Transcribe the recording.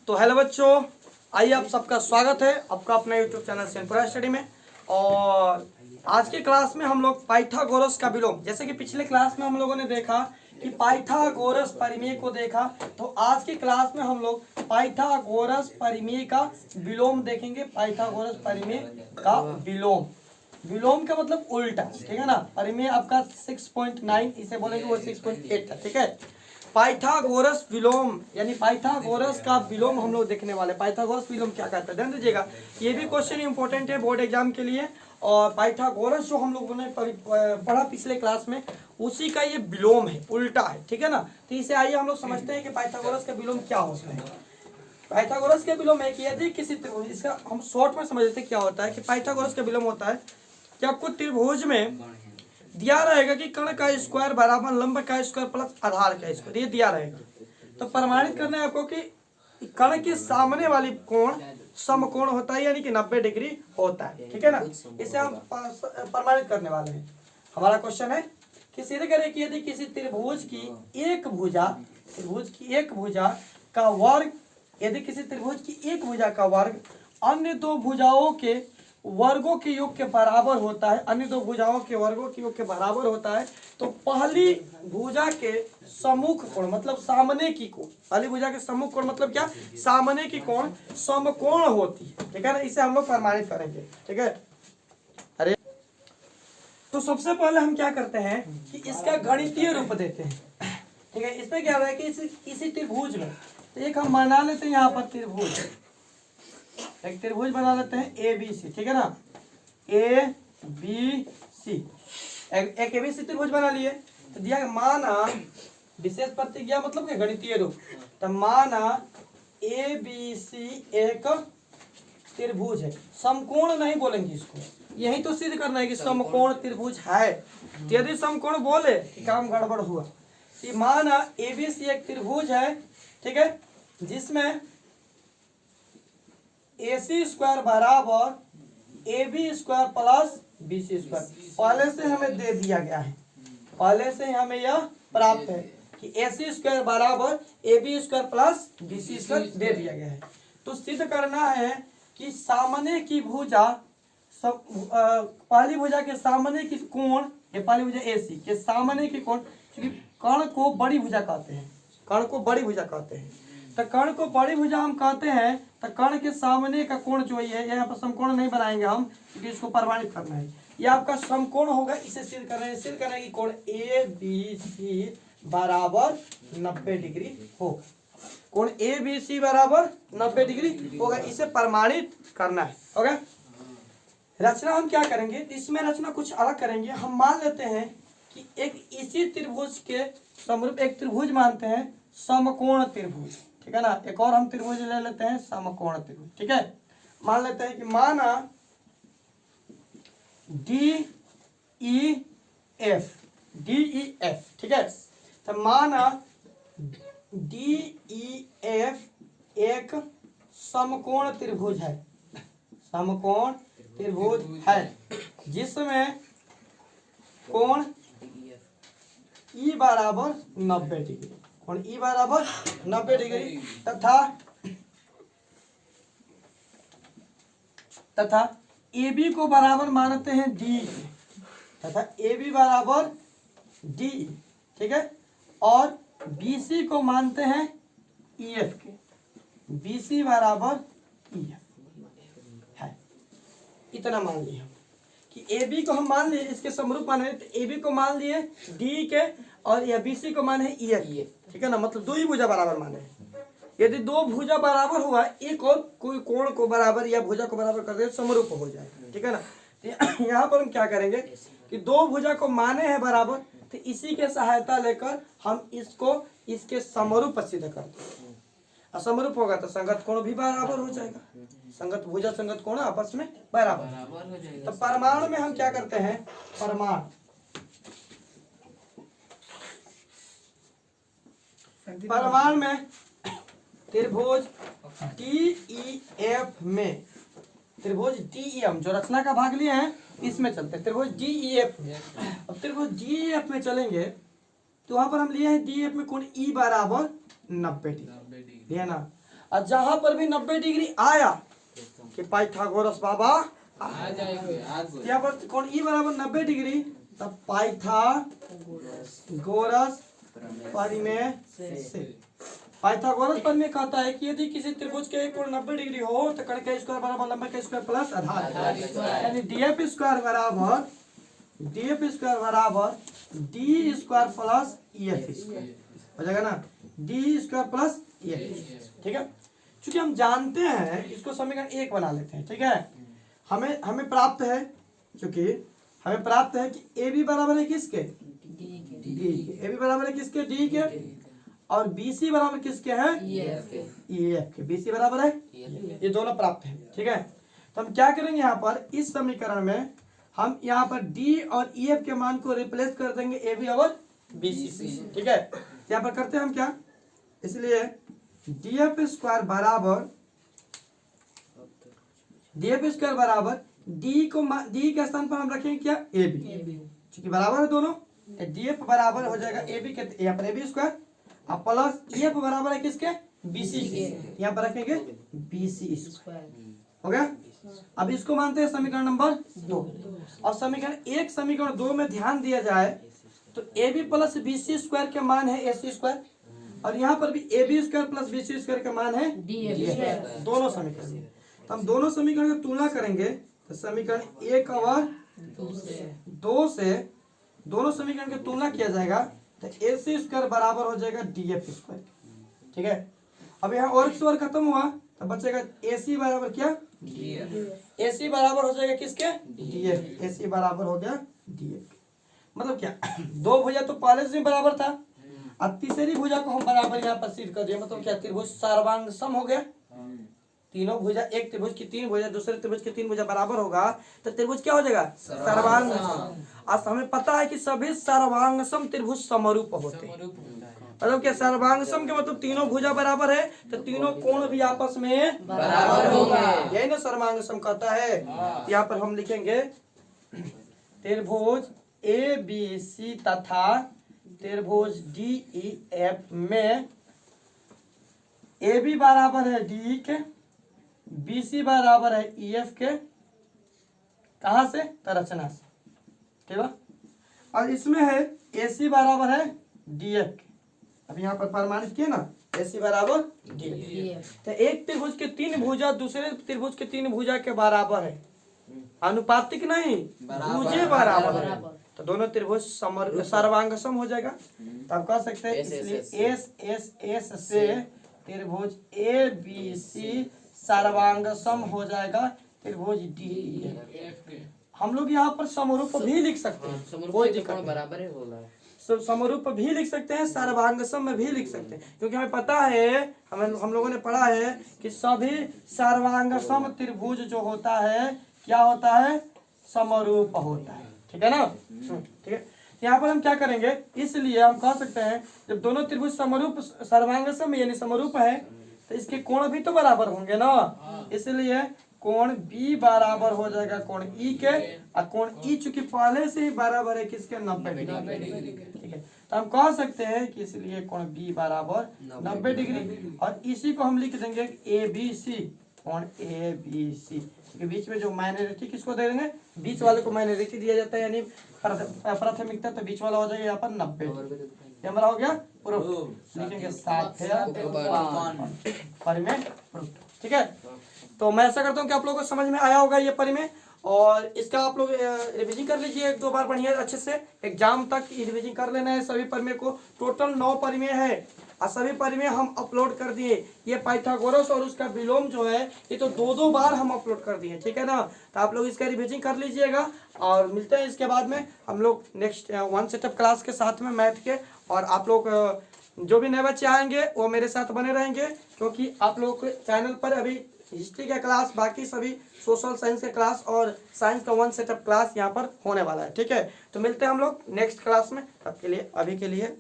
तो हेलो बच्चों, आइए आप सबका स्वागत है आपका अपने यूट्यूब चैनल सेनपुरा स्टडी में। और आज के क्लास में हम लोग पाइथागोरस का विलोम, जैसे कि पिछले क्लास में हम लोगों ने देखा कि पाइथागोरस परिमेय को देखा, तो आज की क्लास में हम लोग पाइथागोरस परिमेय का विलोम देखेंगे। पाइथागोरस परिमेय का विलोम, विलोम का मतलब उल्टा, ठीक है ना। परिमेय आपका 6.9 इसे बोलेंगे, वो 6.8 है, ठीक है। पाइथागोरस विलोम यानी पाइथागोरस का विलोम हम लोग देखने वाले। पाइथागोरस विलोम क्या कहता है ध्यान दीजिएगा, ये भी क्वेश्चन इंपॉर्टेंट है बोर्ड एग्जाम के लिए। और पाइथागोरस जो हम लोगों ने पढ़ा पिछले क्लास में, उसी का ये विलोम है, उल्टा है, ठीक है ना। तो इसे आइए हम लोग समझते हैं कि पाइथागोरस का विलोम क्या होता है। पाइथागोरस का विलोम है कि यदि किसी त्रिभुज, इसका हम शॉर्ट में समझ लेते हैं क्या होता है कि पाइथागोरस का विलोम होता है कि आपको त्रिभुज में दिया रहेगा कि कर्ण का स्क्वायर बराबर लंब का स्क्वायर प्लस आधार का स्क्वायर, ये दिया रहेगा। तो प्रमाणित करना है आपको कि कर्ण के सामने वाली कोण समकोण होता है, यानी कि 90 डिग्री होता है, ठीक है ना। इसे हम प्रमाणित करने वाले हैं। हमारा क्वेश्चन है कि सीधे करें कि यदि किसी त्रिभुज की एक भुजा का वर्ग, यदि किसी त्रिभुज की एक भुजा का वर्ग अन्य दो भुजाओं के वर्गों के योग के बराबर होता है, अन्य दो भुजाओं के वर्गों के योग के बराबर होता है, तो पहली भुजा के सम्मुख कोण मतलब सामने की कोण, पहली भुजा के सम्मुख कोण मतलब क्या, सामने की कोण समकोण होती है, ठीक है ना। इसे हम लोग प्रमाणित करेंगे, ठीक है। अरे तो सबसे पहले हम क्या करते हैं कि इसका गणितीय रूप देते हैं, ठीक है। इसमें क्या है कि इसी त्रिभुज में, तो एक हम बना लेते हैं यहाँ पर त्रिभुज, एक त्रिभुज बना लेते हैं ABC, ठीक है ना। ABC एक ABC त्रिभुज बना लिए। तो दिया माना विशेष प्रतिज्ञा मतलब कि गणितीय रूप, तो माना ABC एक त्रिभुज है, समकोण नहीं बोलेंगे इसको, यही तो सिद्ध करना है कि समकोण त्रिभुज है। तो यदि समकोण बोले कि काम गड़बड़ हुआ। तो माना ABC एक त्रिभुज है, ठीक है, जिसमें AC स्क्वायर बराबर AB square plus BC square पहले से हमें दे दिया गया है, पहले से हमें यह प्राप्त है कि AC स्क्वायर बराबर AB square plus BC square दे दिया गया है। तो सिद्ध करना है कि सामने की भुजा पहली भुजा के सामने की कोण, ये पहली भुजा AC के सामने की कोण, क्योंकि कर्ण को बड़ी भुजा कहते हैं, कर्ण को बड़ी भुजा कहते हैं, तो कर्ण को बड़ी भुजा हम कहते हैं। तो कर्ण के सामने का कोण जो है, यहाँ पर समकोण नहीं बनाएंगे हम, क्योंकि इसको प्रमाणित करना है। ये आपका समकोण होगा, इसे सिद्ध करना है। सिद्ध करना है कि कोण ABC बराबर 90 डिग्री होगा, कोण ABC बराबर 90 डिग्री होगा, इसे प्रमाणित करना है, होगा। रचना हम क्या करेंगे, इसमें रचना कुछ अलग करेंगे। हम मान लेते हैं कि एक इसी त्रिभुज के समरूप एक त्रिभुज मानते हैं, समकोण त्रिभुज, ठीक है ना। एक और हम त्रिभुज ले लेते हैं, समकोण त्रिभुज, ठीक है। मान लेते हैं कि माना DEF, ठीक है। तो माना DEF एक समकोण त्रिभुज है, समकोण त्रिभुज है, जिसमें कोण E बराबर 90 डिग्री, कोण E बराबर 90 डिग्री तथा AB को बराबर मानते हैं D, तथा AB बराबर D, ठीक है। और BC को मानते हैं EF के, BC बराबर EF है। इतना मान लिया कि AB को हम मान लिए, इसके समरूप माने, तो AB को मान लिए D के, और या BC को माने EF, ठीक है ना। मतलब दो ही भुजा बराबर माने। यदि दो भुजा बराबर हुआ, एक और कोई कोण को बराबर या भुजा को बराबर कर दे, समरूप हो जाए, ठीक है ना। तो यहाँ पर हम क्या करेंगे कि दो भुजा को माने हैं बराबर, तो इसी के सहायता लेकर हम इसको इसके समरूप सिद्ध करते हैं। असमरूप होगा तो संगत कोण भी बराबर हो जाएगा, संगत भुजा संगत कोण आपस में बराबर हो जाएगा। तो परमाणु में हम क्या करते हैं, परमाणु में त्रिभुज DEF में, त्रिभुज DEF जो रचना का भाग लिए हैं इसमें चलते हैं, त्रिभुज DEF में। अब त्रिभुज DEF में चलेंगे तो वहां पर हम लिए हैं DEF में कोण E बराबर 90 डिग्री, लिया ना। और जहां पर भी 90 डिग्री आया कि पाइथागोरस बाबा आ जाएंगे आज यहाँ पर कौन ई बराबर 90 डिग्री, तब पाइथागोरस परिमेय से। पाइथागोरस परिमेय कहता है कि यदि किसी त्रिभुज के एक कोण 90 डिग्री हो तो कर्ण का स्क्वायर बराबर लंबाई का स्क्वायर प्लस आधार, यानी डीएफ स्क्वायर बराबर डी स्क्वायर प्लस ईएफ हो जाएगा ना, डी स्क्वायर प्लस ईएफ। ठीक है, चूंकि हम जानते हैं इसको समीकरण 1 बना लेते हैं। ठीक है, हमें प्राप्त है, चूंकि हमें प्राप्त है कि ए बी बराबर है किसके, डी के। ए बी बराबर है किसके, डी के, और बी सी बराबर किसके है, ई एफ के। बी सी बराबर है, ये दोनों प्राप्त है। ठीक है, तो हम क्या करेंगे यहाँ पर, इस समीकरण में हम यहाँ पर डी और ई एफ के मान को रिप्लेस कर देंगे ए बी और बी सी से। ठीक है, यहाँ पर करते हैं हम क्या, इसलिए डी एफ स्क्वायर बराबर डी के स्थान पर हम रखेंगे क्या, ए बी, क्योंकि बराबर है दोनों। डी एफ बराबर हो जाएगा ए बी के, यहाँ पर ए बी स्क्वायर और प्लस ई एफ बराबर है किसके, बी सी के, यहाँ पर रखेंगे बी सी स्क्वायर। हो गया, अब इसको मानते हैं समीकरण नंबर 2। और समीकरण 1 समीकरण 2 में ध्यान दिया जाए तो A B plus B C square के मान है ए सी स्क्वायर, और यहाँ पर भी A B square plus B C square का मान है डी एफ, दोनों समीकरण। तो हम दोनों समीकरण की तुलना करेंगे तो समीकरण 1 और 2 से दोनों समीकरण की तुलना किया जाएगा तो ए सी स्क्वायर बराबर हो जाएगा डी एफ स्क्वायर। ठीक है, अब यहाँ और स्क्वायर खत्म हुआ तो बचेगा ए सी बराबर क्या, ए सी बराबर हो जाएगा किसके, डी एफ। ए सी बराबर हो गया डी एफ, मतलब क्या, दो भुजा तो पहले से बराबर था, अब तीसरी भुजा को हम बराबर यहाँ पर सिद्ध कर दिया, मतलब क्या, त्रिभुज सर्वांग सम हो गया। तीनों भुजा, एक त्रिभुज की 3 भुजा दूसरे त्रिभुज की 3 भुजा बराबर होगा तो त्रिभुज क्या हो जाएगा, सर्वांग सम। आज हमें पता है कि सभी सर्वांग सम त्रिभुज समरूप होते हैं, मतलब क्या, सर्वांग सम के मतलब तीनों भुजा बराबर है तो तीनों कोण भी आपस में बराबर होंगे, यही ना सर्वांग सम कहता है। यहाँ पर हम लिखेंगे त्रिभुज ए बी सी तथा त्रिभुज डी ई एफ में ए बी बराबर है डी के, बी सी बराबर है ई एफ के, कहा से, रचना से। ठीक है, और इसमें है ए सी बराबर है डी एफ के। अब यहाँ पर प्रमाणित किया ना, ए सी बराबर डी एफ। तो एक त्रिभुज के 3 भुजा दूसरे त्रिभुज के 3 भुजा के बराबर है, अनुपातिक नहीं, भुजे बराबर है, तो दोनों त्रिभुज सर्वांग सम हो जाएगा। तो आप कह सकते हैं इसलिए एस एस एस से त्रिभुज ए बी सी सर्वांग सम हो जाएगा त्रिभुज डी एफ। हम लोग यहाँ पर समरूप भी लिख सकते हैं, कोई दिक्कत बराबर है बोला है, समरूप भी लिख सकते हैं, सर्वांग सम में भी लिख सकते हैं, क्योंकि हमें पता है, हम लोगों ने पढ़ा है कि सभी सर्वांग सम त्रिभुज जो होता है क्या होता है, समरूप होता है। ठीक है ना, ठीक है। यहाँ पर हम क्या करेंगे, इसलिए हम कह सकते हैं जब दोनों त्रिभुज समरूप सर्वांग सम यानी समरूप है तो इसके कोण भी तो बराबर होंगे ना, इसलिए कोण B बराबर हो जाएगा कोण E के, और कोण E चूंकि पहले से ही बराबर है किसके, 90 डिग्री। ठीक है, तो हम कह सकते हैं कि इसलिए कोण B बराबर 90 डिग्री, और इसी को हम लिख देंगे ए बी सी, कोण ए बी सी, क्योंकि बीच में जो माइनॉरिटी किसको दे देंगे, बीच वाले को माइनॉरिटी दिया जाता है, यानी प्राथमिकता, तो बीच वाला हो जाएगा यहाँ पर 90। ये हमारा हो गया प्रूफ, लिखेंगे साध्य परिमेय प्रूफ। ठीक है, तो मैं ऐसा करता हूँ कि आप लोगों को समझ में आया होगा ये परिमेय, और इसका आप लोग रिवीजन कर लीजिए 1-2 बार बढ़िया अच्छे से, एग्जाम तक रिवीजन कर लेना है सभी परिमेय को। टोटल 9 परिमेय है और सभी परिमेय हम अपलोड कर दिए। ये पाइथागोरस और उसका विलोम जो है ये तो 2-2 बार हम अपलोड कर दिए। ठीक है ना, तो आप लोग इसका रिवीजन कर लीजिएगा, और मिलते हैं इसके बाद में हम लोग नेक्स्ट 1 सेटअप क्लास के साथ में मैथ के। और आप लोग जो भी नए बच्चे आएंगे वो मेरे साथ बने रहेंगे, क्योंकि आप लोग के चैनल पर अभी हिस्ट्री का क्लास, बाकी सभी सोशल साइंस का क्लास और साइंस का 1 सेटअप क्लास यहाँ पर होने वाला है। ठीक है, तो मिलते हैं हम लोग नेक्स्ट क्लास में, तब के लिए, अभी के लिए।